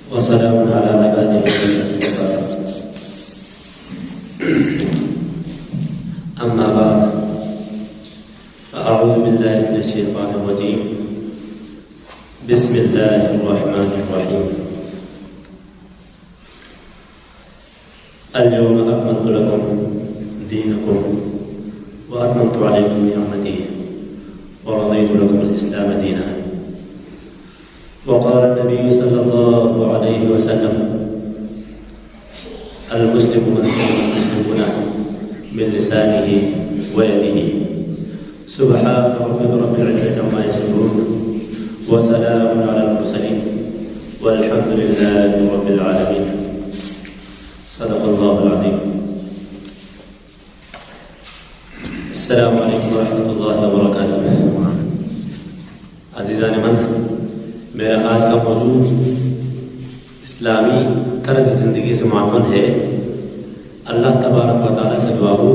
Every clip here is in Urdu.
وسلام على عباده الذين اصطفى. أما بعد فأعوذ بالله من الشيطان الرجيم. بسم الله الرحمن الرحيم. اليوم أكملت لكم دينكم وأتممت عليكم نعمتي ورضيت لكم الإسلام دينا. وقال النبي صلى الله عليه وسلم: المسلم من سلم المسلمون من لسانه ويده. سبحان ربك رب العزة عما يصفون وسلام على المرسلين والحمد لله رب العالمين. صدق الله العظيم. السلام علیکم ورحمۃ اللہ وبرکاتہ. عزیزان من، میرا آج کا موضوع اسلامی طرز زندگی سے معمول ہے. اللہ تبارک و تعالیٰ سے دعا ہو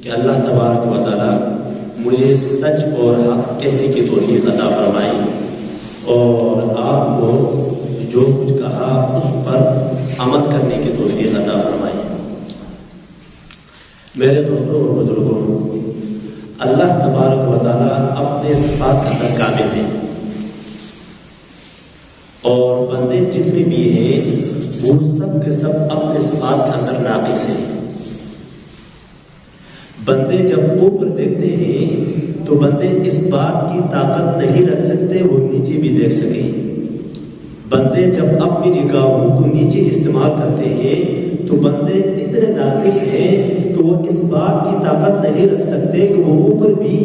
کہ اللہ تبارک و تعالیٰ مجھے سچ اور حق کہنے کی توفیق عطا فرمائے اور آپ کو جو کچھ کہا اس پر عمل کرنے کی توفیق عطا فرمائے. میرے دوستوں اور بزرگوں، اللہ تبارک و تعالیٰ اپنے صفات کا اندر کامل ہے اور بندے جتنے بھی ہیں وہ سب کے سب اپنے صفات کے اندر ناقص ہیں. بندے جب اوپر دیکھتے ہیں تو بندے اس بات کی طاقت نہیں رکھ سکتے وہ نیچے بھی دیکھ سکیں. بندے جب اپنی نگاہوں کو نیچے استعمال کرتے ہیں تو بندے اتنے ناقص ہیں کہ وہ اس بات کی طاقت نہیں رکھ سکتے کہ وہ اوپر بھی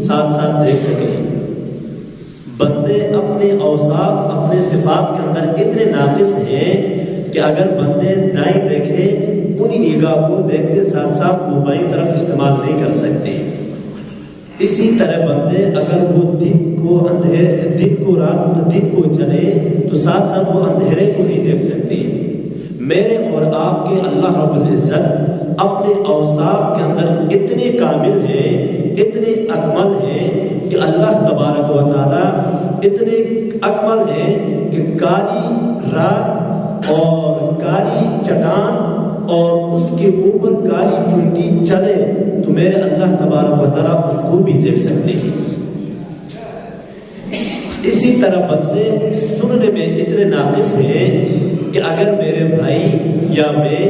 ساتھ ساتھ دیکھ سکیں. بندے اپنے اوصاف اپنے صفات کے اندر اتنے ناقص ہیں کہ اگر بندے دائیں دیکھیں انہی نگاہ کو دیکھتے ساتھ ساتھ وہ بائیں طرف استعمال نہیں کر سکتے. اسی طرح بندے اگر وہ دن کو چلے تو ساتھ ساتھ وہ اندھیرے کو نہیں دیکھ سکتے. میرے اور آپ کے اللہ رب العزت اپنے اوصاف کے اندر اتنے کامل ہیں، اتنے اکمل ہیں کہ اللہ تبارک و تعالی اتنے اکمل ہیں کہ کالی رات اور کالی چٹان اور اس کے اوپر کالی چونٹی چلے تو میرے اللہ تبارک و تعالی اس کو بھی دیکھ سکتے ہیں. اسی طرح بندے سننے میں اتنے ناقص ہیں کہ اگر میرے بھائی یا میں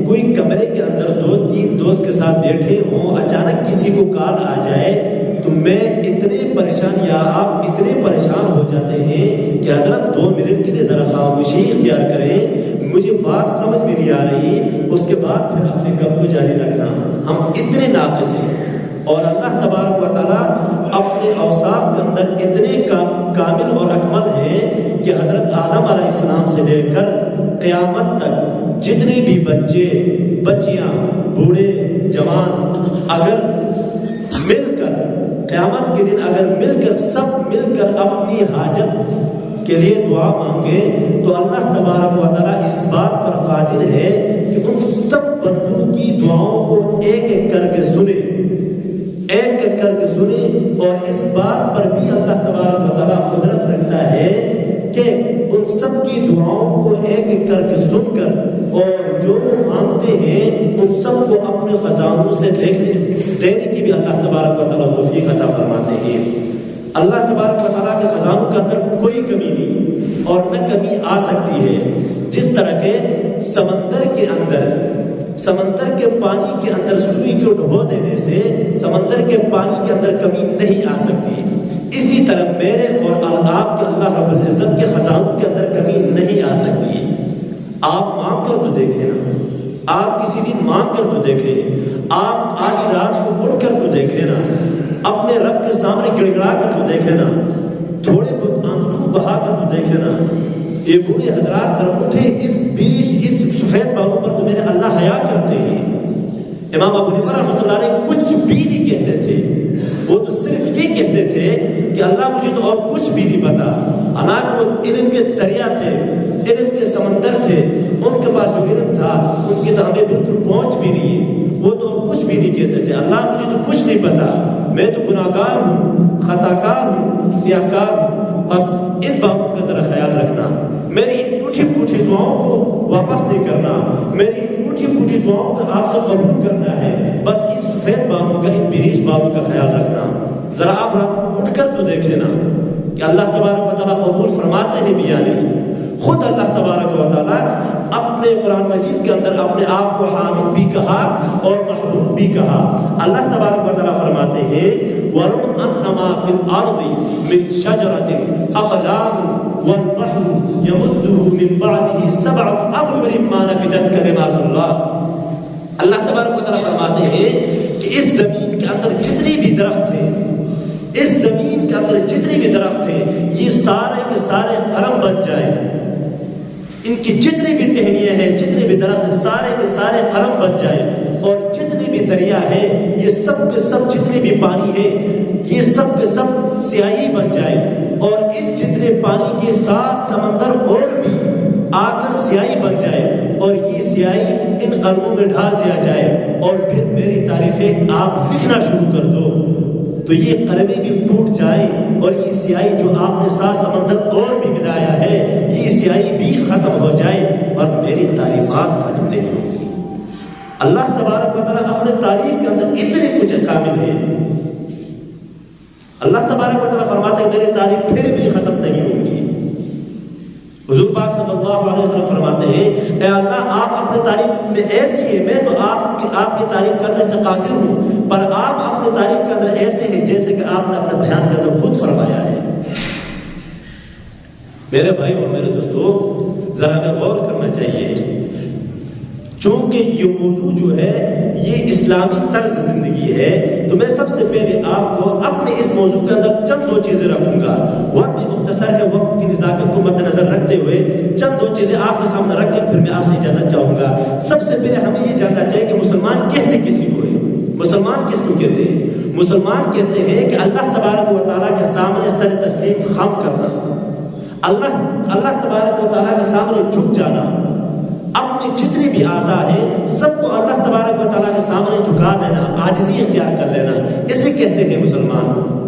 کوئی کمرے کے اندر 2-3 دوست کے ساتھ بیٹھے ہوں، اچانک کسی کو کال آ جائے تو میں اتنے پریشان یا آپ اتنے پریشان ہو جاتے ہیں کہ حضرت 2 منٹ کے لیے ذرا خاموشی اختیار کریں، مجھے بات سمجھ میں نہیں آ رہی، اس کے بعد پھر اپنے گپ کو جاری رکھنا. ہم اتنے ناقص ہیں اور اللہ تبارک و تعالیٰ اپنے اوصاف کے اندر اتنے کامل اور اکمل ہیں کہ حضرت آدم علیہ السلام سے لے کر قیامت تک جتنے بھی بچے بچیاں بوڑھے جوان اگر مل کر قیامت کے دن اگر سب مل کر اپنی حاجت کے لیے دعا مانگے تو اللہ تبارک و تعالیٰ اس بات پر قادر ہے کہ ان سب بندوں کی دعاؤں کو ایک ایک کر کے سنے اور اس بات پر بھی اللہ تبارک و تعالیٰ قدرت رکھتا ہے کہ ان سب کی دعاؤں کو ایک ایک کر کے سن کر اور جو مانگتے ہیں ان سب کو اپنے خزانوں سے دینے کی بھی اللہ تبارک و تعالیٰ توفیق عطا فرماتے ہیں. اللہ تبارک و تعالیٰ کے خزانوں کے اندر کوئی کمی نہیں اور نہ کمی آ سکتی ہے. جس طرح کے سمندر کے پانی کے اندر سوئی کو ڈبو دینے سے سمندر کے پانی کے اندر کمی نہیں آ سکتی، اسی طرح میرے اور آپ کے اللہ رب العزت کے خزانوں کے اندر کمی نہیں آ سکتی. آپ مانگ کر تو دیکھیں نا، آپ کسی دن مانگ کر تو دیکھیں، آپ آدھی رات کو اٹھ کر تو دیکھیں نا، اپنے رب کے سامنے گڑ گڑا کر تو دیکھیں نا، تھوڑے بہت آنسو بہا کر تو دیکھیں نا. یہ بوڑھے حضرات کر اٹھے اس سفید بالوں پر تو میرے اللہ حیا کرتے ہیں. امام ابو حنیفہ رحمۃ اللہ علیہ کچھ بھی نہیں کہتے تھے، وہ تو صرف یہ کہتے تھے کہ اللہ مجھے تو اور کچھ بھی نہیں پتا. حالانکہ وہ علم کے دریا تھے، علم کے سمندر تھے، ان کے پاس جو علم تھا ان کی تو ہمیں بالکل پہنچ بھی نہیں ہے. وہ تو کچھ بھی نہیں کہتے تھے، اللہ مجھے تو کچھ نہیں پتا، میں تو گناہ گار ہوں، خطا کار ہوں، سیاہ کار ہوں. بس ان باتوں کا ذرا خیال رکھنا. میری ان ٹوٹی واپس نہیں کرنا، میری ٹوٹی پھوٹی دعاؤں کا آپ کو قبول کرنا ہے، بس ان سفید باموں کا، ان بریش باموں کا خیال رکھنا۔ ذرا آپ رات کو اٹھ کر تو دیکھ لینا کہ اللہ تبارک و تعالیٰ قبول فرماتے ہیں بھی یا نہیں۔ خود اللہ تبارک و تعالیٰ اپنے قرآن مجید کے اندر اپنے آپ کو حامد بھی کہا اور محمود بھی کہا۔ اللہ تبارک و تعالیٰ فرماتے ہیں وَلَوْ أَنَّمَا فِي الْأَرْضِ مِنْ شَجَرَةٍ أَقْلَامٌ وَالْبَحْرُ يَمُدُّهُ مِنْ بَعْدِهِ سَبْعَةُ أَبْحُرٍ مَا نَفِدَتْ كَلِمَاتُ اللَّهِ۔ اللہ تبارک و تعالیٰ فرماتے ہیں کہ اس زمین کے اندر جتنی بھی درخت ہیں، اس زمین کے اندر جتنے بھی درخت ہیں، یہ سارے کے سارے قلم بن جائیں، ان کی جتنی بھی ٹہنیاں ہیں، جتنے بھی درخت ہیں، سارے کے سارے قلم بن جائیں، اور جتنے بھی دریا ہے، یہ سب کے سب جتنے بھی پانی ہے، یہ سب کے سب سیاہی بن جائے، اور اس جتنے پانی کے ساتھ سمندر اور بھی آ کر سیاہی بن جائے، اور یہ سیاہی ان قلموں میں ڈال دیا جائے، اور پھر میری تعریفیں آپ لکھنا شروع کر دو، تو یہ قلمیں بھی ٹوٹ جائیں، اور یہ سیاہی جو آپ نے ساتھ سمندر اور بھی ملایا ہے، یہ سیاہی بھی ختم ہو جائے، اور میری تعریفات ختم نہیں ہوں گی۔ اللہ تبارک و تعالیٰ اپنے تعریف کے اندر اتنے کچھ کامل ہے، اللہ تبارک و تعالیٰ فرماتے ہیں میری تعریف پھر بھی ختم نہیں ہوگی۔ حضور پاک صلی اللہ علیہ وسلم فرماتے ہیں اے اللہ آپ اپنے تعریف میں ایسی ہیں، میں تو آپ کی تعریف کرنے سے قاصر ہوں، پر آپ اپنے تعریف کے اندر ایسے ہیں جیسے کہ آپ نے اپنے بیان کے اندر خود فرمایا ہے۔ میرے بھائی اور میرے دوستو، ذرا ہمیں غور کرنا چاہیے، چونکہ یہ موضوع جو ہے یہ اسلامی طرز زندگی ہے، تو میں سب سے پہلے آپ کو اپنے اس موضوع کے اندر چند دو چیزیں رکھوں گا۔ وقت مختصر ہے، وقت کی نزاکت کو مد نظر رکھتے ہوئے چند دو چیزیں آپ کے سامنے رکھ کے پھر میں آپ سے اجازت چاہوں گا۔ سب سے پہلے ہمیں یہ جاننا چاہیے کہ مسلمان کہتے کسی کو ہے، مسلمان کس کو کہتے ہیں؟ مسلمان کہتے ہیں کہ اللہ تبارک و تعالیٰ کے سامنے سر تسلیم خم کرنا، اللہ تبارک و تعالیٰ کے سامنے جھک جانا، اپنی جتنی بھی اعضاء ہیں سب کو اللہ تبارک و تعالیٰ کے سامنے جھکا دینا، عاجزی اختیار کر لینا، اسے کہتے ہیں مسلمان۔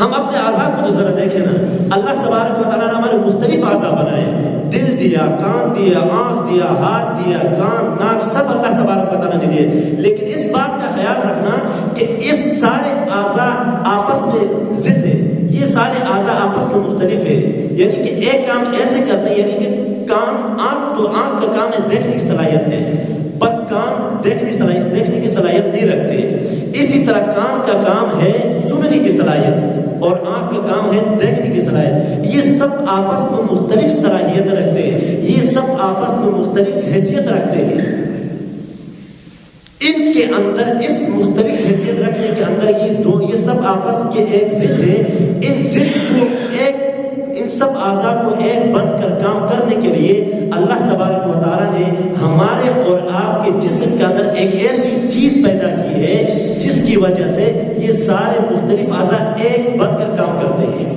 ہم اپنے اعضاء کو تو ذرا دیکھیں نا، اللہ تبارک و تعالیٰ نے ہمارے مختلف اعضاء بنائے، دل دیا، کان دیا، آنکھ دیا، ہاتھ دیا، کان، ناک، سب اللہ تبارک و تعالیٰ نے دیے، لیکن اس بات کا خیال رکھنا کہ اس سارے اعضاء آپس میں ضد ہے، یہ سارے اعضاء آپس میں مختلف ہے، یعنی کہ ایک کام ایسے کرتے ہیں، یعنی کہ کان، آنکھ تو آنکھ کا کام ہے دیکھنے کی صلاحیت ہے، پر کان دیکھنے کی صلاحیت نہیں رکھتے۔ اسی طرح کان کا کام ہے سننے کی صلاحیت اور آنکھ کا کام ہے دیکھنے کی صلاحیت۔ یہ سب آپس میں مختلف صلاحیت رکھتے ہیں، یہ سب آپس میں مختلف حیثیت رکھتے ہیں۔ ان کے اندر اس مختلف حیثیت رکھنے کے اندر یہ سب آپس کے ایک ضد ہے، ان ضد کو ان سب اعضاء کو ایک بن کر کام کرنے کے لیے اللہ تبارک و تعالیٰ نے ہمارے اور آپ کے جسم کے اندر ایک ایسی چیز پیدا کی ہے جس کی وجہ سے یہ سارے مختلف اعضاء ایک بن کر کام کرتے ہیں۔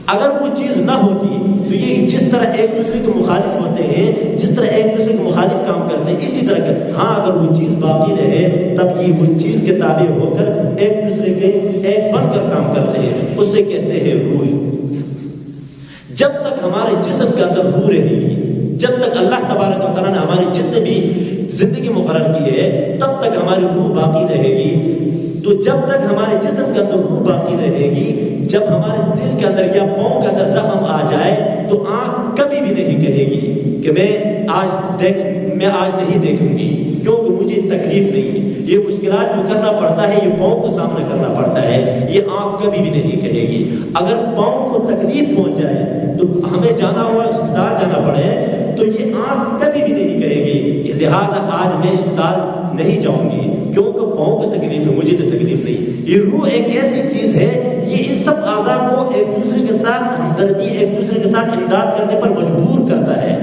اگر وہ چیز نہ ہوتی تو یہ جس طرح ایک دوسرے کے مخالف ہوتے ہیں، جس طرح ایک دوسرے کے مخالف کام کرتے ہیں، اسی طرح ہاں اگر وہ چیز باقی رہے تب یہ وہ چیز کے تابع ہو کر ایک دوسرے کے ایک بن کر کام کرتے ہیں، اس سے کہتے ہیں روح۔ جب تک ہمارے جسم کے اندر روح رہے گی، جب تک اللہ تبارک و تعالیٰ نے ہماری جتنے بھی زندگی مقرر کی ہے تب تک ہماری روح باقی رہے گی۔ تو جب تک ہمارے جسم کے اندر روح باقی رہے گی، جب ہمارے دل کے اندر یا پاؤں کے اندر زخم آ جائے تو آنکھ کبھی بھی نہیں کہے گی کہ میں آج نہیں دیکھوں گی کیونکہ مجھے تکلیف نہیں ہے۔ یہ مشکلات جو کرنا پڑتا ہے یہ پاؤں کو سامنا کرنا پڑتا ہے، یہ آنکھ کبھی بھی نہیں کہے گی۔ اگر پاؤں کو تکلیف پہنچ جائے تو ہمیں جانا ہوا اسپتال جانا پڑے تو یہ آنکھ کبھی بھی نہیں کہے گی کہ لہٰذا آج میں اسپتال نہیں جاؤں گی کیونکہ پاؤں کو تکلیف ہے، مجھے تو تکلیف نہیں۔ یہ روح ایک ایسی چیز ہے، یہ ان سب اعضاء کو ایک دوسرے کے ساتھ ہمدردی، ایک دوسرے کے ساتھ امداد کرنے پر مجبور کرتا ہے،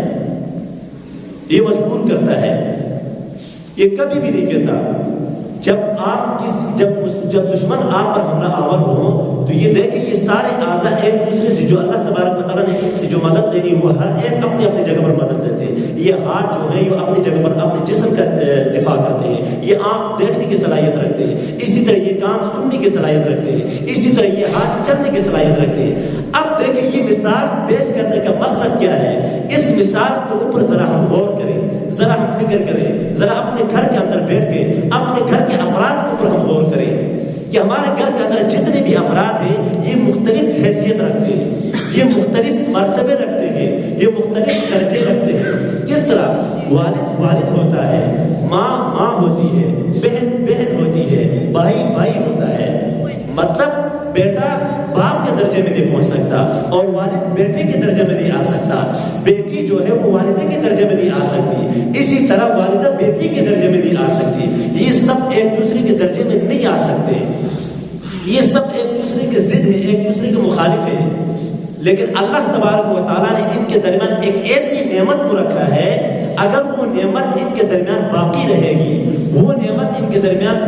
یہ مجبور کرتا ہے، یہ کبھی بھی نہیں کہتا۔ جب دشمن آپ پر حملہ آور ہو تو یہ دیکھیں یہ سارے اعضاء ایک دوسرے سے جو اللہ تبارک و تعالیٰ نے ان سے جو مدد لینی وہ ہر ایک اپنی اپنی جگہ پر مدد لیتے ہیں. یہ ہاتھ جو ہے یہ اپنی جگہ پر اپنے جسم کا دفاع کرتے ہیں. یہ آنکھ دیکھنے کی صلاحیت رکھتے ہیں. اسی طرح یہ کان سننے کی صلاحیت رکھتے ہیں. اسی طرح یہ ہاتھ چلنے کی صلاحیت رکھتے ہیں. اب دیکھیں یہ مثال پیش کرنے کا مقصد کیا ہے. اس مثال کے اوپر ذرا ہم غور کریں, ذرا ہم فکر کریں, ذرا اپنے گھر کے اندر بیٹھ کے اپنے گھر کے افراد کے اوپر ہم غور کریں کہ ہمارے گھر کے اندر جتنے بھی افراد ہیں یہ مختلف حیثیت رکھتے ہیں, یہ مختلف مرتبے رکھتے ہیں, یہ مختلف درجے رکھتے ہیں. کس طرح والد ہوتا ہے, ماں ہوتی ہے, بہن ہوتی ہے, بھائی ہوتا ہے. مطلب بیٹا باپ کے درجے میں نہیں پہنچ سکتا اور والد بیٹے کے درجے میں نہیں آ سکتا, بیٹی جو ہے وہ والدہ کے درجے میں نہیں آ سکتی, اسی طرح والدہ بیٹی کے درجے میں نہیں آ سکتی. یہ سب ایک دوسرے کے درجے میں نہیں آ سکتے, یہ سب ایک دوسرے کے ضد ہیں, ایک دوسرے کے مخالف ہیں. لیکن اللہ تبارک و تعالیٰ نے ان کے درمیان ایک ایسی نعمت کو رکھا ہے, اگر وہ نعمت ان کے درمیان باقی رہے گی, وہ نعمت ان کے درمیان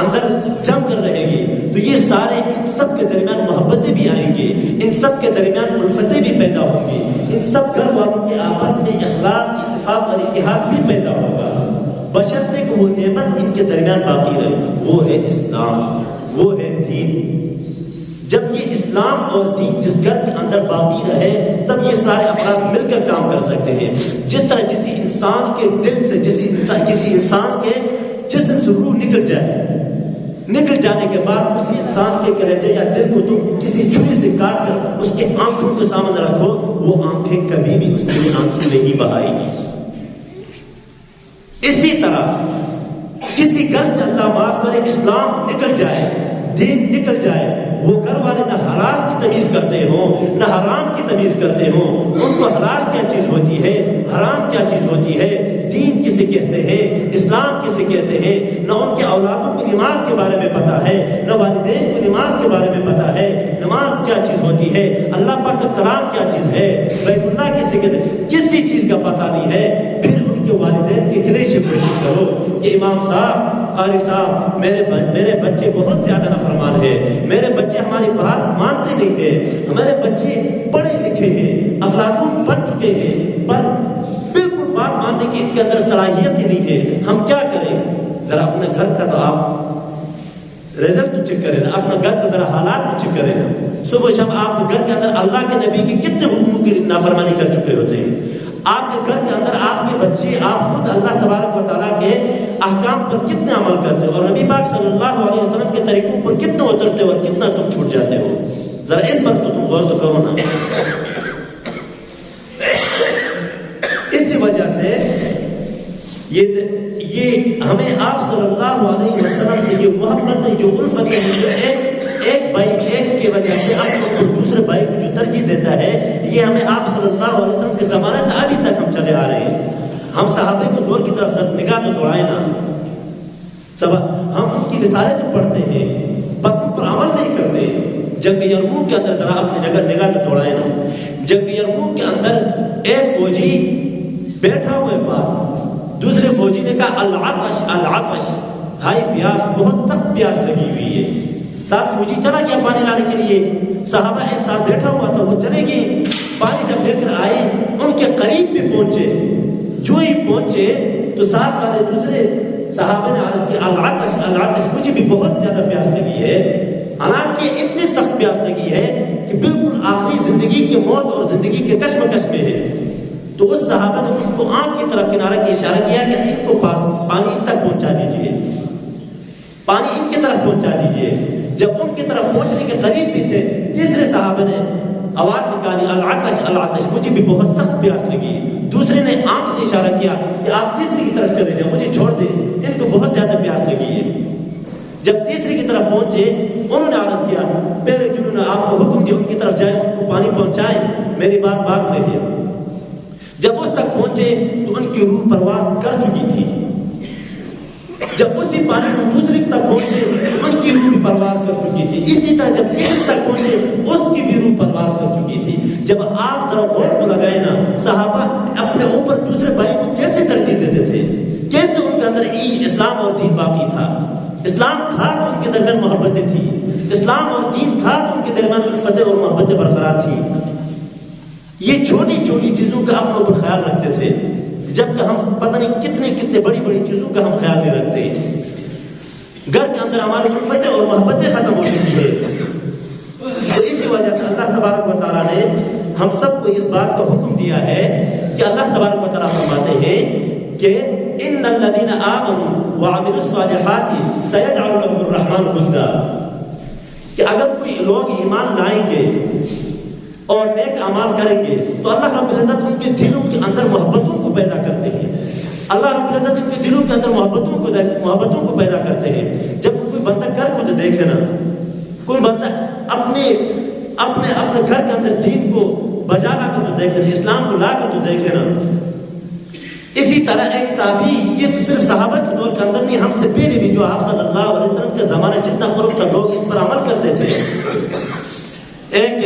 اندر جم کر رہے گی, تو یہ سارے ان سب کے درمیان محبتیں بھی آئیں گی, ان سب کے درمیان الفتیں بھی پیدا ہوں گی, ان سب گھر والوں کے آپس میں اخلاق, اتفاق اور اتحاد بھی پیدا ہوگا, بشرطے کہ وہ نعمت ان کے درمیان باقی رہے. وہ ہے اسلام, وہ ہے دین. جب یہ اسلام اور دین جس گھر کے اندر باقی رہے تب یہ سارے افراد مل کر کام کر سکتے ہیں. جس طرح کسی انسان کے دل سے کسی انسان کے جسم سے روح نکل جانے کے بعد اسی انسان کے کلیجے یا دل کو تم کسی چھری سے کاٹ کر اس کے آنکھوں کے سامنے رکھو, وہ آنکھیں کبھی بھی اس کے لیے آنسو نہیں بہائے گی. اسی طرح کسی گھر سے اللہ معاف کرے اسلام نکل جائے, دین نکل جائے, وہ گھر والے نہ حلال کی تمیز کرتے ہوں نہ حرام کی تمیز کرتے ہوں, ان کو حلال کیا چیز ہوتی ہے, حرام کیا چیز ہوتی ہے, دین کسے کہتے ہیں, اسلام کسے کہتے ہیں, نہ ان کے اولادوں کو نماز کے بارے میں پتا ہے, نہ والدین کو نماز کے بارے میں پتا ہے, نماز کیا چیز ہوتی ہے, اللہ پاک کا کلام کیا چیز ہے, بیت اللہ کسے کہتے ہیں, کسی چیز کا پتا نہیں ہے. پھر ان کے والدین کے گلے سے کوشش کرو کہ امام صاحب, قاری صاحب, میرے بچے بہت زیادہ نافرمان ہیں, میرے بچے ہماری بات مانتے نہیں ہیں, ہمارے بچے پڑھے لکھے ہیں, افلاطون بن چکے ہیں, پر بالکل بات ماننے کی ان کے اندر صلاحیت ہی نہیں ہے, ہم کیا کریں. ذرا اپنے گھر کا تو آپ رزلٹ تو چیک کریں نا, اپنا گھر کا ذرا حالات تو چیک کریں نا. صبح شام آپ کے گھر کے اندر اللہ کے نبی کی کتنے حکموں کی نافرمانی کر چکے ہوتے ہیں. آپ کے گھر کے اندر آپ کے بچے, آپ خود اللہ تبارک و تعالیٰ کے احکام پر کتنے عمل کرتے ہو اور نبی پاک صلی اللہ علیہ وسلم کے طریقوں پر کتنے اترتے ہو اور کتنا تم چھوٹ جاتے ہو. ذرا اس پر تم غور تو کرو نا. اسی وجہ سے یہ ہمیں آپ صلی اللہ علیہ وسلم سے یہ محبت ہے, جو الفت ہے, جو ایک بھائی ایک کی وجہ سے اپنے دوسرے بھائی کو جو ترجیح دیتا ہے, یہ ہمیں آپ صلی اللہ علیہ وسلم کے زمانے سے ابھی تک ہم چلے آ رہے ہیں. ہم صحابہ کو دور کی طرف نگاہ تو دوڑائیں نا, ہم ان کی مثالیں تو پڑھتے ہیں پر ان پر عمل نہیں کرتے. جنگ یرموک کے اندر ذرا اپنی نگاہ تو دوڑائیں نا. جنگ یرموک کے اندر ایک فوجی بیٹھا ہوئے پاس, دوسرے فوجی نے کہا العطش, ہائی پیاس, بہت سخت پیاس لگی ہوئی ہے. ساتھ فوجی چلا گیا پانی لانے کے لیے, صحابہ ایک ساتھ بیٹھا ہوا تھا, وہ چلے گئے. پانی جب لے کر آئے ان کے قریب بھی پہنچے, جو ہی پہنچے تو ساتھ والے دوسرے صحابہ نے عرض کی العطش, مجھے بھی بہت زیادہ پیاس لگی ہے. حالانکہ اتنی سخت پیاس لگی ہے کہ بالکل آخری زندگی کے موت اور زندگی کے کشمکش میں ہے. تو اس صحابہ نے ان کو آنکھ کی طرف کنارہ کی اشارہ کیا کہ ان کو پاس پانی ان تک پہنچا دیجئے, پانی ان کی طرف پہنچا دیجئے. جب ان کی طرف پہنچنے کے قریب بھی تھے, تیسرے صحابہ نے آواز نکالی العطش, مجھے بھی بہت سخت پیاس لگی. دوسرے نے آنکھ سے اشارہ کیا کہ آپ تیسری کی طرف چلے جائیں, مجھے چھوڑ دیں, ان کو بہت زیادہ پیاس لگی ہے. جب تیسری کی طرف پہنچے انہوں نے عرض کیا, پہلے جنہوں نے آپ کو حکم دیا ان کی طرف جائیں, ان کو پانی پہنچائیں, میری بات بعد میں ہے. جب اس تک پہنچے تو ان کی روح پرواز کر چکی تھی. جب اسی پانی کو دوسری تک پہنچے ان کی روح بھی پرواز کر چکی تھی. اسی طرح جب تیسری تک پہنچے اس کی بھی روح پرواز کر چکی تھی. جب آپ ذرا غور کو لگائے نا, صحابہ اپنے اوپر دوسرے بھائی کو کیسے ترجیح دیتے تھے, کیسے ان کے اندر اسلام اور دین باقی تھا. اسلام تھا تو ان کے درمیان محبتیں تھیں, اسلام اور دین تھا تو ان کے درمیان الفتیں اور محبتیں برقرار تھیں. یہ چھوٹی چھوٹی چیزوں کا اپنے اوپر خیال رکھتے تھے، جبکہ ہم پتہ نہیں کتنے بڑی بڑی چیزوں کا ہم خیال نہیں رکھتے۔ گھر کے اندر ہماری الفتیں اور محبتیں ختم ہو چکی ہے، تو اسی وجہ سے اللہ تبارک و تعالیٰ نے ہم سب کو اس بات کا حکم دیا ہے کہ اللہ تبارک و تعالیٰ فرماتے ہیں کہ ان الذین آمنوا وعملوا الصالحات سیجعل لهم الرحمن ودا، کہ اگر کوئی لوگ ایمان لائیں گے اور نیک اعمال کریں گے تو اللہ رب العزت ان کے دلوں کے اندر محبتوں کو پیدا کرتے ہیں، اللہ رب العزت ان کے دلوں کے اندر محبتوں کو پیدا کرتے ہیں۔ جب کوئی بندہ کر کو دیکھے نا، کوئی بندہ اپنے گھر کے اندر دین کو بجا لا کر تو دیکھے نا، اسلام کو لا کر تو دیکھے نا، اسی طرح ایک تابعی، یہ صرف صحابہ کے دور کے اندر نہیں، ہم سے پہلے بھی جو آپ صلی اللہ علیہ وسلم کے زمانے جتنا قرب تھا لوگ اس پر عمل کرتے تھے۔ ایک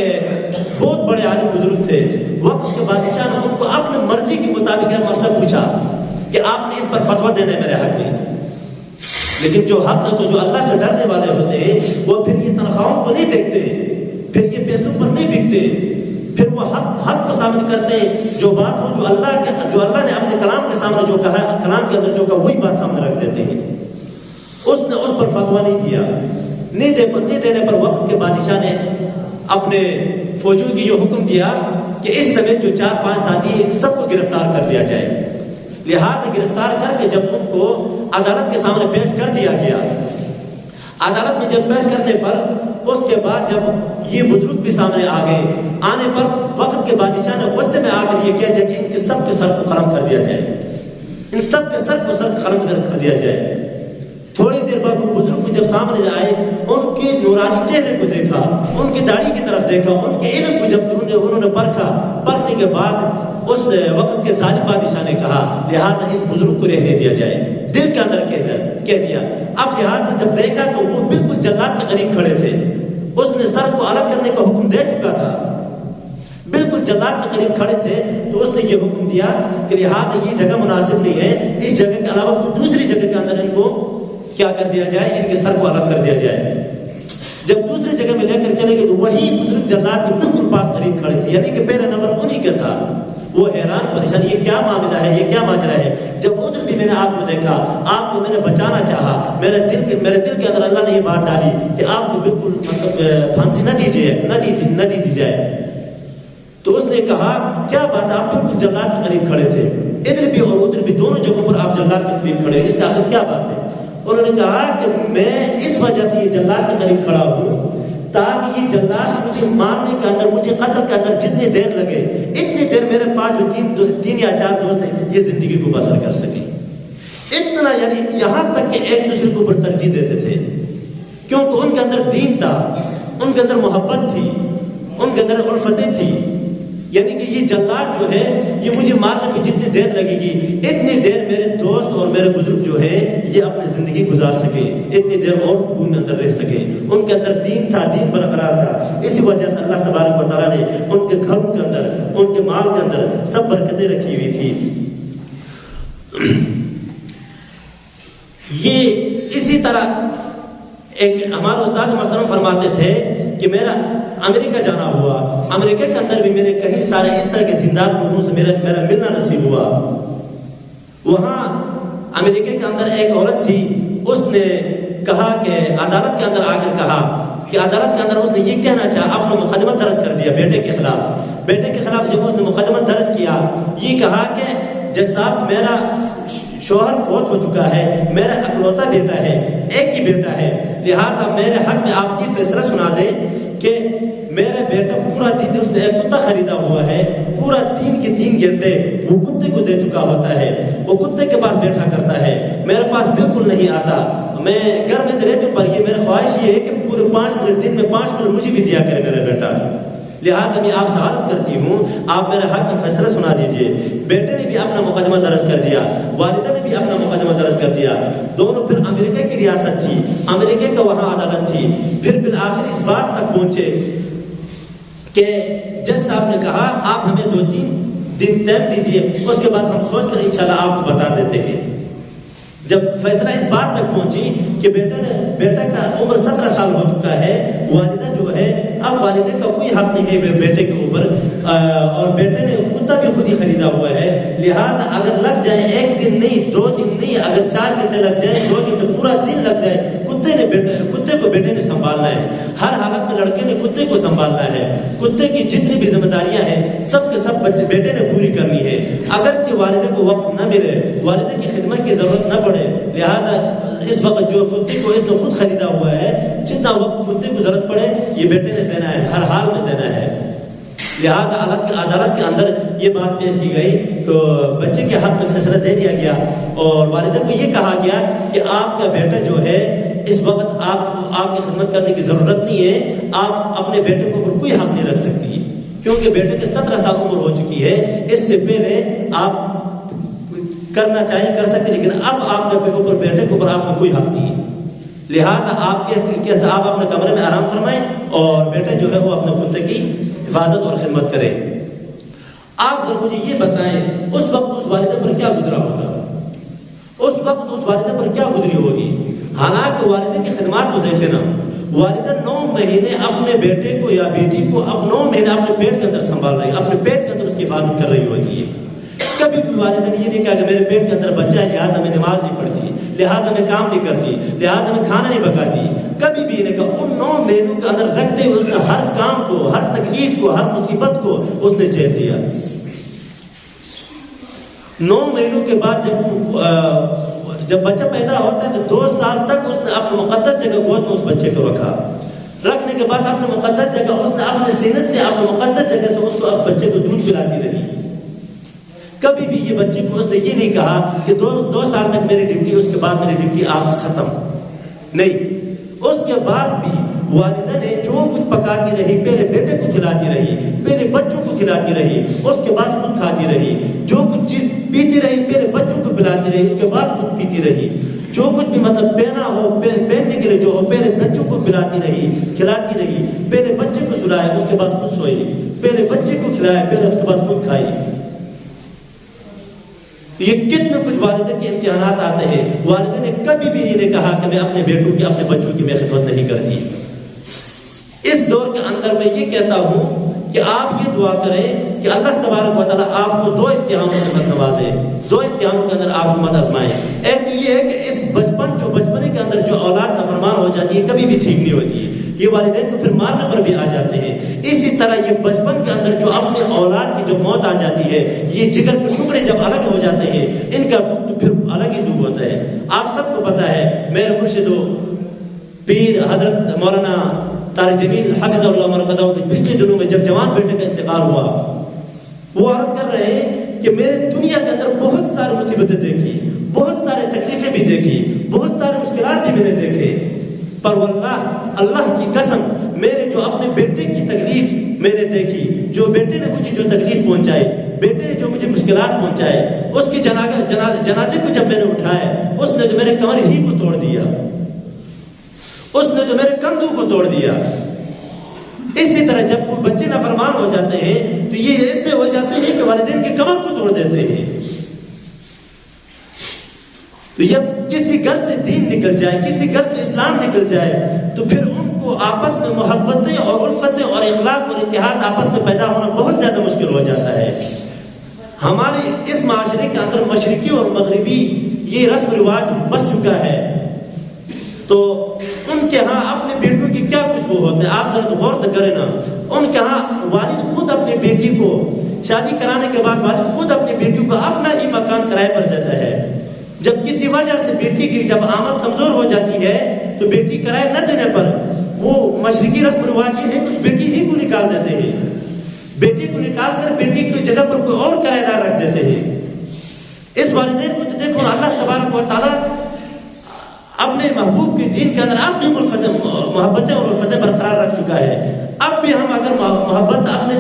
بہت بڑے عالم بزرگ تھے، وقت کے بادشاہ نے ان کو اپنے مرضی کے مطابق یہ مسئلہ پوچھا کہ آپ نے اس پر فتویٰ دینا ہے میرے حق میں، لیکن جو حق ہے تو جو اللہ سے ڈرنے والے ہوتے ہیں وہ پھر یہ تنخواہوں کو نہیں دیکھتے، پھر یہ پیسوں پر نہیں بکتے، پھر وہ حق کو سامنے کرتے ہیں، جو بات ہو جو اللہ نے اپنے کلام کے سامنے جو کہا ہے، کلام کے اندر جو کہا وہی بات سامنے رکھ دیتے ہیں۔ اس نے اس پر فتویٰ نہیں دیا، نہیں دینے پر وقت کے بادشاہ نے اپنے فوجیوں کی یہ حکم دیا کہ اس سمیت جو 4-5 ساتھی ہیں ان سب کو گرفتار کر لیا جائے۔ لہٰذا گرفتار کر کے جب ان کو عدالت کے سامنے پیش کر دیا گیا، عدالت میں جب پیش کرنے پر اس کے بعد جب یہ بزرگ بھی سامنے آ گئے، آنے پر وقت کے بادشاہ نے غصے میں آ کر یہ کہہ دیا کہ ان کے سب کے سر کو قلم کر دیا جائے، ان سب کے سر کو قلم کر دیا جائے۔ تھوڑی دیر بعد وہ بزرگ جب سامنے آئے، ان کے نورانی چہرے کو دیکھا، ان کی داڑھی کی طرف دیکھا، ان کے علم کو جب انہوں نے پرکھنے کے بعد اس وقت کے ظالم بادشاہ نے کہا لہٰذا اس بزرگ کو رہنے دیا جائے، دل کے اندر کہہ دیا۔ اب لہٰذا جب دیکھا تو وہ بالکل جلاد کے قریب کھڑے تھے، اس نے سر کو الگ کرنے کا حکم دے چکا تھا، بالکل جلاد کے قریب کھڑے تھے، تو اس نے یہ حکم دیا کہ لہٰذا یہ جگہ مناسب نہیں ہے، اس جگہ کے علاوہ کوئی دوسری جگہ کے اندر ان کو کیا کر دیا جائے، ان کے سر کو الگ کر دیا جائے۔ جب دوسری جگہ میں لے کر چلے گئے تو وہی بزرگ جلاد کے بالکل پاس قریب کھڑے تھے، یعنی کہ پہلا نمبر انہی کا تھا۔ وہ حیران پریشان، یہ کیا معاملہ ہے، یہ کیا ماجرا ہے؟ جب ادھر بھی میں نے آپ کو دیکھا، آپ کو میں نے بچانا چاہا، میرے دل کے اندر اللہ نے یہ بات ڈالی کہ آپ کو بالکل پھانسی نہ دی جائے۔ تو اس نے کہا کیا بات، آپ بالکل جلاد کے قریب کھڑے تھے، ادھر بھی اور ادھر بھی دونوں جگہوں پر آپ جلاد کے قریب کھڑے، اس کا آخر کیا بات ہے؟ انہوں نے کہا کہ میں اس وجہ سے یہ جلاد کے قریب کھڑا ہوں تاکہ یہ جلاد مجھے مارنے کے اندر، مجھے قتل کے اندر جتنی دیر لگے، اتنی دیر میرے پاس جو تین یا 4 دوست ہیں یہ زندگی کو بسر کر سکیں۔ اتنا یعنی یہاں تک کہ ایک دوسرے کو اوپر ترجیح دیتے تھے، کیونکہ ان کے اندر دین تھا، ان کے اندر محبت تھی، ان کے اندر الفتیں تھی، یعنی کہ یہ جلاد جو ہے یہ مجھے مارنے میں جتنی دیر لگے گی اتنی دیر میرے دوست اور میرے بزرگ جو ہے یہ اپنی زندگی گزار سکے، اتنی دیر اور سکون میں اندر رہ سکے۔ ان کے اندر دین تھا، دین برقرار تھا، اسی وجہ سے اللہ تبارک و تعالیٰ نے ان کے گھروں کے اندر، ان کے مال کے اندر سب برکتیں رکھی ہوئی تھی۔ یہ اسی طرح ایک ہمارے استاد محترم فرماتے تھے کہ میرا امریکہ جانا ہوا، امریکہ کے اندر بھی میرے کئی سارے اس طرح کے دیندار لوگوں سے میرا ملنا نصیب ہوا۔ وہاں امریکہ کے اندر ایک عورت تھی، اس نے کہا کہ عدالت کے اندر آ کر کہا کہ عدالت کے اندر اس نے یہ کہنا چاہا، اپنا مقدمہ درج کر دیا بیٹے کے خلاف جب اس نے مقدمہ درج کیا، یہ کہا کہ جج صاحب میرا شوہر فوت ہو چکا ہے، میرا اکلوتا بیٹا ہے، ایک ہی بیٹا ہے، لہٰذا میرے حق میں آپ کی فیصلہ سنا دیں کہ میرا بیٹا پورا دن، اس نے ایک کتا خریدا ہوا ہے، پورا 3 کے 3 گھنٹے وہ کتے کو دے چکا ہوتا ہے، وہ کتے کے پاس بیٹھا کرتا ہے، میرے پاس بالکل نہیں آتا، میں گھر میں تو رہتی ہوں پر یہ میری خواہش یہ ہے کہ پورے 5 منٹ دن میں 5 منٹ مجھے بھی دیا کرے میرا بیٹا، لہٰذا میں آپ سے عرض کرتی ہوں آپ میرے حق میں فیصلہ سنا دیجئے۔ بیٹے نے بھی اپنا مقدمہ درج کر دیا، والدہ نے بھی اپنا مقدمہ درج کر دیا، دونوں پھر امریکہ کی ریاست تھی، امریکہ کا وہاں عدالت تھی، پھر بالآخر اس بات تک پہنچے کہ جج صاحب نے کہا آپ ہمیں 2-3 دن ٹائم دیجئے، اس کے بعد ہم سوچ کر انشاءاللہ آپ کو بتا دیتے ہیں۔ جب فیصلہ اس بات تک پہنچی کہ بیٹا کا عمر 17 سال ہو چکا ہے، والدہ جو ہے اب والدہ کا کوئی حق نہیں ہے بیٹے کے اوپر، اور بیٹا بھی خود ہی خریدا ہوا ہے، لہٰذا اگر لگ جائے 1 دن نہیں 2 دن نہیں، اگر 4 گھنٹے لگ جائے 2 گھنٹے پورا دن لگ جائے، کتے کو بیٹے نے سنبھالنا ہے، ہر حالت میں لڑکے نے کتے کو سنبھالنا ہے، کتے کی جتنی بھی ذمہ داریاں ہیں سب کے سب بیٹے نے پوری کرنی ہے، اگرچہ والدہ کو وقت نہ ملے، والدہ کی خدمت کی ضرورت نہ پڑے، لہٰذا اس وقت جو کتے کو اس نے خود خریدا ہوا ہے، جتنا وقت کتے کو ضرورت پڑے یہ بیٹے نے دینا ہے، ہر حال میں دینا ہے۔ لہٰذا عدالت کے اندر یہ بات پیش کی گئی تو بچے کے حق میں فیصلہ دے دیا گیا، اور والدہ کو یہ کہا گیا کہ آپ کا بیٹا جو ہے اس وقت آپ کی خدمت کرنے کی ضرورت نہیں ہے، آپ اپنے بیٹے کو اوپر کوئی حق نہیں رکھ سکتی، کیونکہ بیٹے کے 17 سال عمر ہو چکی ہے، اس سے پہلے آپ کرنا چاہیے کر سکتے، لیکن اب آپ کے اوپر بیٹے کے اوپر آپ کا کوئی حق نہیں ہے، لہٰذا آپ اپنے کمرے میں آرام فرمائیں اور بیٹا جو ہے وہ اپنے کتے کی حفاظت اور خدمت کرے۔ آپ ذرا مجھے یہ بتائیں اس وقت اس والدہ پر کیا گزرا ہوگا، اس وقت اس والدہ پر کیا گزری ہوگی؟ حالانکہ والدہ کی خدمات کو دیکھیں نا، والدہ 9 مہینے اپنے بیٹے کو یا بیٹی کو 9 مہینے اپنے پیٹ کے اندر سنبھال رہی ہے، اپنے پیٹ کے اندر اس کی حفاظت کر رہی ہوتی ہے۔ کبھی بھی والدہ نے یہ نہیں کہا کہ میرے پیٹ کے اندر بچہ ہے لہٰذا میں نماز نہیں پڑھتی، لہٰذا میں کام نہیں کرتی، لہٰذا میں کھانا نہیں پکاتی، کبھی بھی نہیں کہا۔ ان 9 مہینوں کے اندر رکھتے ہوئے اس نے ہر کام کو، ہر تکلیف کو، ہر مصیبت کو اس نے جھیل دیا۔ 9 مہینوں کے بعد جب بچہ پیدا ہوتا ہے تو 2 سال تک اس نے اپنے مقدس جگہ گود میں اس بچے کو رکھا، رکھنے کے بعد اپنے مقدس جگہ اس نے اپنے سینے سے اپنے مقدس جگہ سے اس کو بچے کو دودھ پلاتی رہی۔ کبھی بھی یہ بچے کو اس نے یہ نہیں کہا کہ 2 سال تک میری ڈیوٹی، اس کے بعد میری ڈیوٹی آپ سے ختم نہیں۔ اس کے بعد بھی والدہ نے جو کچھ پکاتی رہی، پہلے بیٹے کو کھلاتی رہی، پہلے بچوں کو کھلاتی رہی، اس کے بعد خود کھاتی رہی، جو کچھ چیز پیتی رہی پہلے بچوں کو پلاتی رہی، اس کے بعد خود پیتی رہی، جو کچھ بھی مطلب پہنا ہو پہننے کے لیے جو ہو پہلے بچوں کو پلاتی رہی، کھلاتی رہی، پہلے بچے کو سلائے اس کے بعد خود سوئی، پہلے بچے کو کھلائے پہلے اس کے بعد خود کھائی۔ یہ کتنے کچھ والدہ کے امتحانات آتے ہیں، والدہ نے کبھی بھی نہیں کہا کہ میں اپنے بیٹوں کی، اپنے بچوں کی میں خدمت نہیں کرتی۔ اس دور کے اندر میں یہ کہتا ہوں کہ آپ یہ دعا کریں کہ اللہ تبارک و تعالیٰ آپ کو 2 امتحانوں سے مت نوازے، 2 امتحانوں کے اندر آپ کو مت آزمائے۔ ایک تو یہ ہے کہ اس بچپنے کے اندر جو اولاد نافرمان ہو جاتی ہے کبھی بھی ٹھیک نہیں ہوتی ہے، یہ والدین کو پھر مارنے پر بھی آ جاتے ہیں۔ اسی طرح یہ بچپن کے اندر جو اپنے اولاد کی جو موت آ جاتی ہے، یہ جگر کے ٹکڑے جب الگ ہو جاتے ہیں، ان کا دکھ تو پھر الگ ہی دکھ ہوتا ہے۔ آپ سب کو پتا ہے میرے مرشد پیر حضرت مولانا طارق جمیل حفظ اللہ مرقدہ کے پچھلے دنوں میں جب جوان بیٹے کا انتقال ہوا، وہ عرض کر رہے ہیں کہ میں نے دنیا کے اندر بہت ساری مصیبتیں دیکھی، بہت سارے تکلیفیں بھی دیکھی، بہت سارے مشکلات بھی میں نے دیکھے، پر واللہ اللہ کی قسم میں نے جو اپنے بیٹے کی تکلیف میں نے دیکھی، جو بیٹے نے مجھے جو تکلیف پہنچائی، بیٹے نے جو مجھے مشکلات پہنچائے، اس کی جنازے کو جب میں نے اٹھایا، اس نے تو میرے کمر ہی کو توڑ دیا، اس نے تو میرے کندھوں کو توڑ دیا۔ اسی طرح جب کوئی بچے نافرمان ہو جاتے ہیں تو یہ ایسے ہو جاتے ہیں کہ والدین کے کمر کو توڑ دیتے ہیں۔ تو جب کسی گھر سے دین نکل جائے، کسی گھر سے اسلام نکل جائے، تو پھر ان کو آپس میں محبتیں اور الفتیں اور اخلاق اور اتحاد آپس میں پیدا ہونا بہت زیادہ مشکل ہو جاتا ہے۔ ہمارے اس معاشرے کے اندر مشرقی اور مغربی یہ رسم و رواج بس چکا ہے، تو ان کے ہاں اپنے بیٹوں کی کیا کچھ وہ ہوتے ہیں، آپ ذرا غور کریں نا، ان کے ہاں والد خود اپنی بیٹی کو شادی کرانے کے بعد والد خود اپنی بیٹی کو اپنا ہی مکان کرائے پر دیتا ہے۔ جب کسی وجہ سے بیٹی کی جب آمد کمزور ہو جاتی ہے تو بیٹی کرائے نہ دینے پر وہ مشرقی رسم و رواج یہ ہے کہ اس بیٹی ہی کو نکال دیتے ہیں، بیٹی کو نکال کر بیٹی کی جگہ پر کوئی اور کرایہ دار رکھ دیتے ہیں۔ اس والدین کو تو دیکھو اللہ تبارک و تعالیٰ اپنے محبوب کے دین کے اندر اپنی محبتیں اور الفتیں برقرار رکھ چکا ہے۔ اب بھی ہم اگر محبت اپنے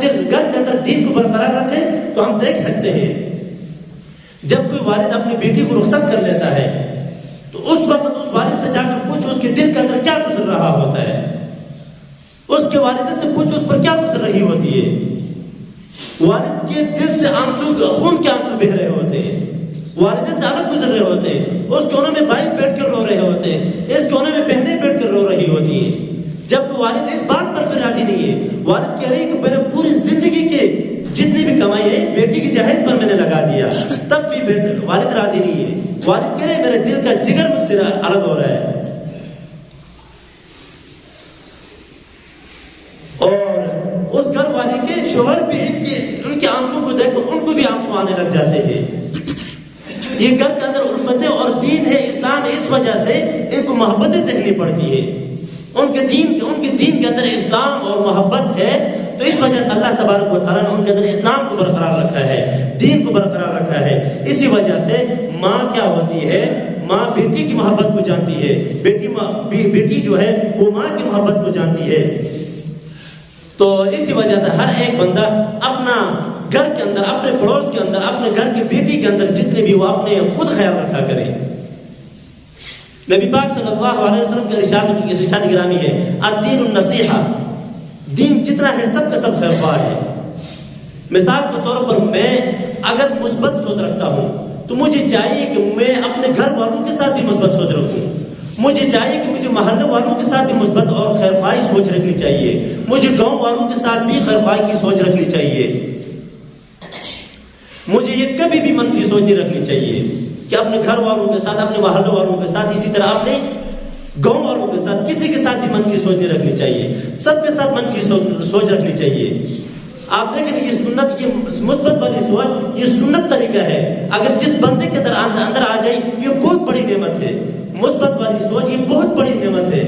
دل گھر کے اندر دین کو برقرار رکھیں تو ہم دیکھ سکتے ہیں جب کوئی والد اپنی بیٹی کو رخصت کر لیتا ہے تو اس وقت اس والد سے جا کر پوچھو اس کے دل کے اندر کیا گزر رہا ہوتا ہے، اس کے والدہ سے پوچھو اس پر کیا گزر رہی ہوتی ہے۔ والد کے دل سے خون کے آنسو بہ رہے ہوتے ہیں، والدہ سے الگ گزر رہے ہوتے ہیں، اس کونے میں بھائی بیٹھ کر رو رہے ہوتے ہیں، اس کونے میں بہنیں بیٹھ کر رو رہی ہوتی ہیں۔ جب والد اس بات پر بھی راضی نہیں ہے، والد کہہ رہے ہیں کہ میں نے پوری زندگی کے جتنی بھی کمائی ہے بیٹی کی جہیز پر میں نے لگا دیا، تب بھی والد راضی نہیں ہے۔ والد کہہ رہے میرے دل کا جگر مجھ سے الگ ہو رہا ہے۔ اور اس گھر والے کے شوہر بھی ان کے آنسوں کو دیکھ کر ان کو بھی آنسو آنے لگ جاتے ہیں۔ یہ گھر کے اندر الفتیں اور دین ہے اسلام ہے، اس وجہ سے ان کو محبتیں دیکھنی پڑتی ہے۔ ان کے دین کے اندر اسلام اور محبت ہے، تو اس وجہ سے اللہ تبارک و تعالیٰ نے ان کے اندر اسلام کو برقرار رکھا ہے، دین کو برقرار رکھا ہے۔ اسی وجہ سے ماں کیا ہوتی ہے، ماں بیٹی کی محبت کو جانتی ہے، بیٹی جو ہے وہ ماں کی محبت کو جانتی ہے۔ تو اسی وجہ سے ہر ایک بندہ اپنا گھر کے اندر، اپنے پڑوس کے اندر، اپنے گھر کی بیٹی کے اندر جتنے بھی وہ اپنے خود خیال رکھا کرے۔ نبی پاک صلی اللہ علیہ وسلم کے ارشاد گرامی ہے، الدین النصیحہ، دین جتنا ہے سب کا سب خیر خواہ ہے۔ مثال کے طور پر میں اگر مثبت سوچ رکھتا ہوں تو مجھے چاہیے کہ میں اپنے گھر والوں کے ساتھ بھی مثبت سوچ رکھوں، مجھے چاہیے کہ مجھے محلے والوں کے ساتھ بھی مثبت اور خیر خواہی سوچ رکھنی چاہیے، مجھے گاؤں والوں کے ساتھ بھی خیر خواہی کی سوچ رکھنی چاہیے۔ مجھے یہ کبھی بھی منفی سوچ نہیں رکھنی چاہیے کہ اپنے گھر والوں کے ساتھ، اپنے محلے والوں کے ساتھ، اسی طرح اپنے گاؤں والوں کے ساتھ، کسی کے ساتھ بھی منفی سوچ نہیں رکھنی چاہیے، سب کے ساتھ منفی سوچ رکھنی چاہیے۔ آپ دیکھیں یہ سنت، یہ مثبت والی سوچ، یہ سنت طریقہ ہے۔ اگر جس بندے کے اندر آ جائے یہ بہت بڑی نعمت ہے، مثبت والی سوچ یہ بہت بڑی نعمت ہے۔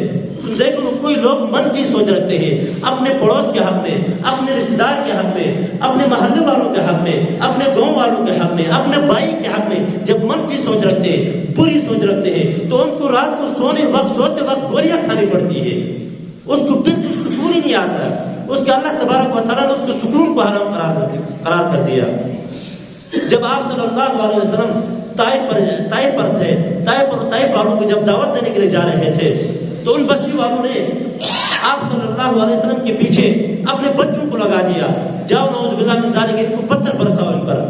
دیکھو کوئی لوگ منفی سوچ رکھتے ہیں اپنے پڑوس کے حق میں، اپنے رشتہ دار کے حق میں، اپنے محلے والوں کے حق میں، اپنے گاؤں والوں کے حق میں، اپنے بھائی کے حق میں جب منفی سوچ رکھتے ہیں، بری سوچ رکھتے ہیں، تو ان کو رات کو سوتے وقت گولیاں کھانی پڑتی ہے، اس کو بالکل سکون ہی نہیں آتا، اس کے اللہ تبارک و تعالیٰ نے اس کو سکون کو حرام قرار کر دیا۔ جب آپ صلی اللہ علیہ وسلم طائف پر تھے، طائف والوں کو جب دعوت دینے کے لیے جا رہے تھے تو ان بستی والوں نے آپ صلی اللہ علیہ وسلم کے پیچھے اپنے بچوں کو لگا دیا، جاؤ نعوذ باللہ من ذالک، ان کو پتھر برساؤ ان پر۔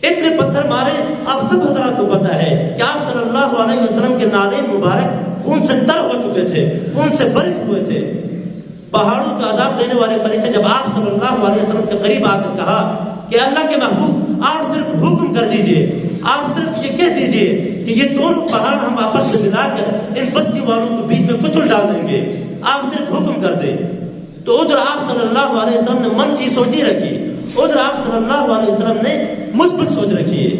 اتنے پتھر مارے، آپ سب حضرات کو پتا ہے کہ آپ صلی اللہ علیہ وسلم کے نالین مبارک خون سے تر ہو چکے تھے، خون سے بھرے ہوئے تھے۔ پہاڑوں کا عذاب دینے والے فرشتے جب آپ صلی اللہ علیہ وسلم کے قریب آ کر کہا کہ اللہ کے محبوب آپ صرف حکم کر دیجئے، آپ صرف یہ کہہ دیجئے کہ یہ دونوں پہاڑ ہم آپس میں ملا کر ان بستی والوں کو بیچ میں کچل ڈال دیں گے، آپ صرف حکم کر دیں۔ تو ادھر آپ صلی اللہ علیہ وسلم نے منفی سوچ نہیں رکھی، ادھر آپ صلی اللہ علیہ وسلم نے مثبت سوچ رکھی ہے۔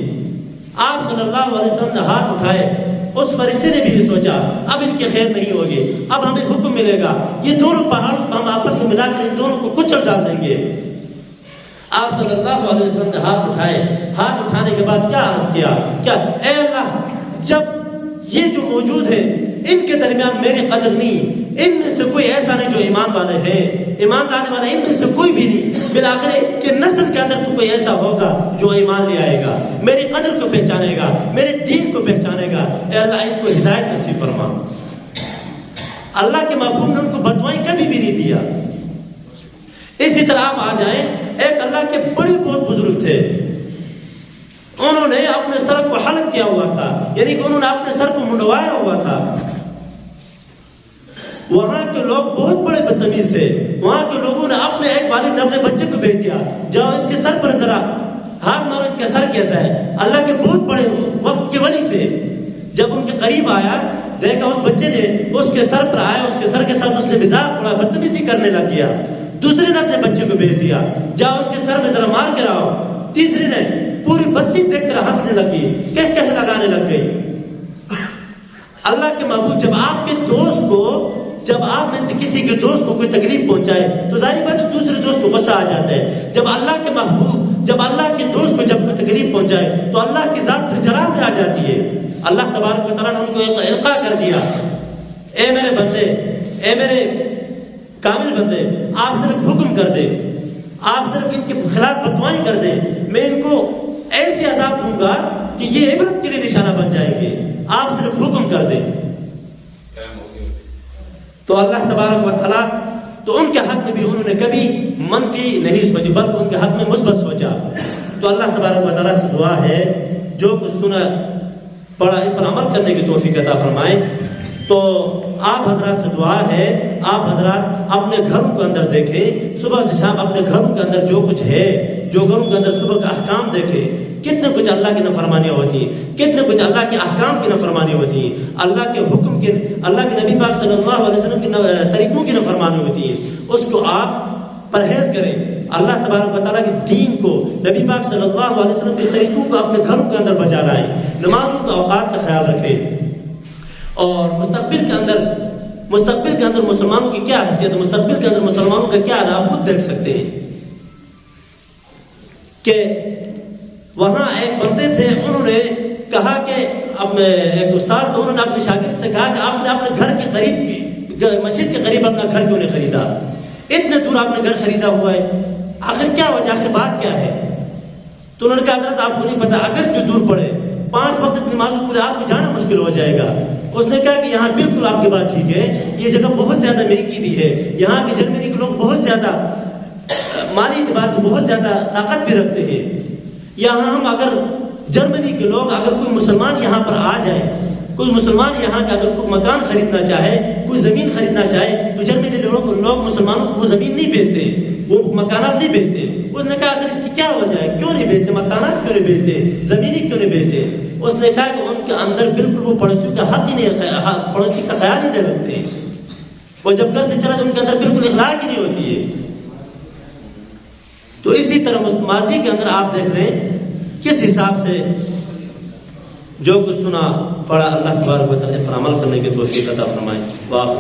آپ صلی اللہ علیہ وسلم نے ہاتھ اٹھائے، اس فرشتے نے بھی یہ سوچا اب ان کی خیر نہیں ہوگی، اب ہمیں حکم ملے گا یہ دونوں پہاڑوں کو ہم آپس میں ملا کر ان دونوں کو کچل ڈال دیں گے۔ آپ صلی اللہ علیہ وسلم نے ہاتھ اٹھائے، ہاتھ اٹھانے کے بعد کیا عرض کیا، کیا اے اللہ جب یہ جو موجود ہے ان کے درمیان میری قدر نہیں، ان میں سے کوئی ایسا نہیں جو ایمان والے ہیں، ایمان لانے والے ان میں سے کوئی بھی نہیں، بالآخر کہ نسل کے اندر تو کوئی ایسا ہوگا جو ایمان لے آئے گا، میری قدر کو پہچانے گا، میرے دین کو پہچانے گا۔ اے اللہ ان کو ہدایت نصیب فرما۔ اللہ کے محبوب نے ان کو بددعائیں کبھی بھی نہیں دیا۔ اسی طرح آپ آ جائیں، ایک اللہ کے بڑے بہت بزرگ تھے، انہوں نے اپنے سر کو حلق کیا ہوا تھا، یعنی کہ انہوں نے اپنے سر کو منڈوایا ہوا تھا۔ وہاں کے لوگ بہت بڑے بدتمیز تھے، وہاں کے لوگوں نے اپنے ایک والد نے اپنے بچے کو بھیج دیا، جاؤ اس کے سر پر ذرا ہاتھ مارو، اس کا سر کیسا ہے۔ اللہ کے بہت بڑے وقت کے ولی تھے، جب ان کے قریب آیا دیکھا اس بچے نے اس کے سر پر آیا، اس کے سر کے ساتھ اس نے مزاق اڑا، بدتمیزی کرنے لگ گیا۔ دوسرے نے اپنے بچے کو بھیج دیا، جاؤ ان کے سر میں ذرا مار کے آؤ۔ تیسرے نے پوری بستی دیکھ کر ہنسنے لگی، کہہ لگانے لگ گئی۔ اللہ کے محبوب جب آپ کے دوست کو، جب آپ میں سے کسی کے دوست کو کوئی تکلیف پہنچائے تو ظاہر بات ہے دوسرے دوست کو غصہ آ جاتا ہے۔ جب اللہ کے محبوب، جب اللہ کے دوست کو جب کوئی تکلیف پہنچائے تو اللہ کی ذات پھر جلال میں آ جاتی ہے۔ اللہ تبارک و تعالیٰ نے ان کو القاء کر دیا، اے میرے بندے، اے میرے کامل بندے، آپ صرف حکم کر دیں، آپ صرف ان کے خلاف بددعائیں کر دیں، میں ان کو ایسی عذاب دوں گا کہ یہ عبرت کے لیے نشانہ بن جائیں گے، آپ صرف حکم کر دیں۔ تو اللہ تبارک و تعالیٰ تو ان کے حق میں بھی انہوں نے کبھی منفی نہیں سوچی بلکہ ان کے حق میں مثبت سوچا۔ تو اللہ تبارک و تعالیٰ سے دعا ہے جو کچھ سنا پڑھا اس پر عمل کرنے کی توفیق عطا فرمائے۔ تو آپ حضرات سے دعا ہے، آپ حضرات اپنے گھروں کے اندر دیکھیں، صبح سے شام اپنے گھروں کے اندر جو کچھ ہے، جو گھروں کے اندر صبح کا احکام دیکھے، کتنے کچھ اللہ کی نافرمانیاں ہوتی ہیں، کتنے کچھ اللہ کے احکام کی نافرمانی ہوتی ہیں، اللہ کے حکم کے، اللہ کے نبی پاک صلی اللہ علیہ وسلم کے طریقوں کی نافرمانی ہوتی ہے، اس کو آپ پرہیز کریں، اللہ تبارک و تعالیٰ کے دین کو، نبی پاک صلی اللہ علیہ وسلم کے طریقوں کو اپنے گھروں کے اندر بچا لائیں، نمازوں کے اوقات کا خیال رکھیں، اور مستقبل کے اندر مسلمانوں کی کیا حیثیت ہے، مستقبل کے اندر مسلمانوں کا کیا ہے، آپ خود دیکھ سکتے ہیں کہ وہاں ایک بندے تھے، انہوں نے کہا کہ ایک استاد تھے، انہوں نے اپنے شاگرد سے کہا کہ آپ نے اپنے گھر کے قریب، مسجد کے قریب اپنا گھر کیوں نہیں خریدا، اتنے دور آپ نے گھر خریدا ہوا ہے، آخر کیا وجہ، آخر بات کیا ہے؟ تو انہوں نے کہا حضرت آپ کو نہیں پتا، اگر جو دور پڑے 5 وقت کی نمازوں کے لیے آپ کو جانا مشکل ہو جائے گا۔ اس نے کہا کہ یہاں بالکل آپ کی بات ٹھیک ہے، یہ جگہ بہت زیادہ مہنگی بھی ہے، یہاں کے جرمنی کے لوگ بہت زیادہ مالی اعتبار سے بہت زیادہ طاقت بھی رکھتے ہیں، یہاں ہم اگر جرمنی کے لوگ، اگر کوئی مسلمان یہاں پر آ جائے، کوئی مسلمان یہاں کا اگر کوئی مکان خریدنا چاہے، کوئی زمین خریدنا چاہے، تو جرمنی لوگ مسلمانوں کو وہ زمین نہیں بیچتے، وہ مکانات نہیں بیچتے۔ اس نے کہا آخر اس کی کیا وجہ ہے، کیوں نہیں بیچتے، مکانات کیوں نہیں بیچتے، زمینی کیوں نہیں بیچتے؟ اس نے کہا کہ ان کے اندر بالکل وہ پڑوسیوں کا حق ہی نہیں، پڑوسی کا خیال ہی نہیں رکھتے، وہ جب گھر سے چلا تو ان کے اندر بالکل اخلاق ہی نہیں ہوتی ہے۔ تو اسی طرح ماضی کے اندر آپ دیکھ لیں کس حساب سے جو کچھ سنا پڑا، اللہ تبارک و تعالیٰ اس پر عمل کرنے کی توفیق عطا فرمائے۔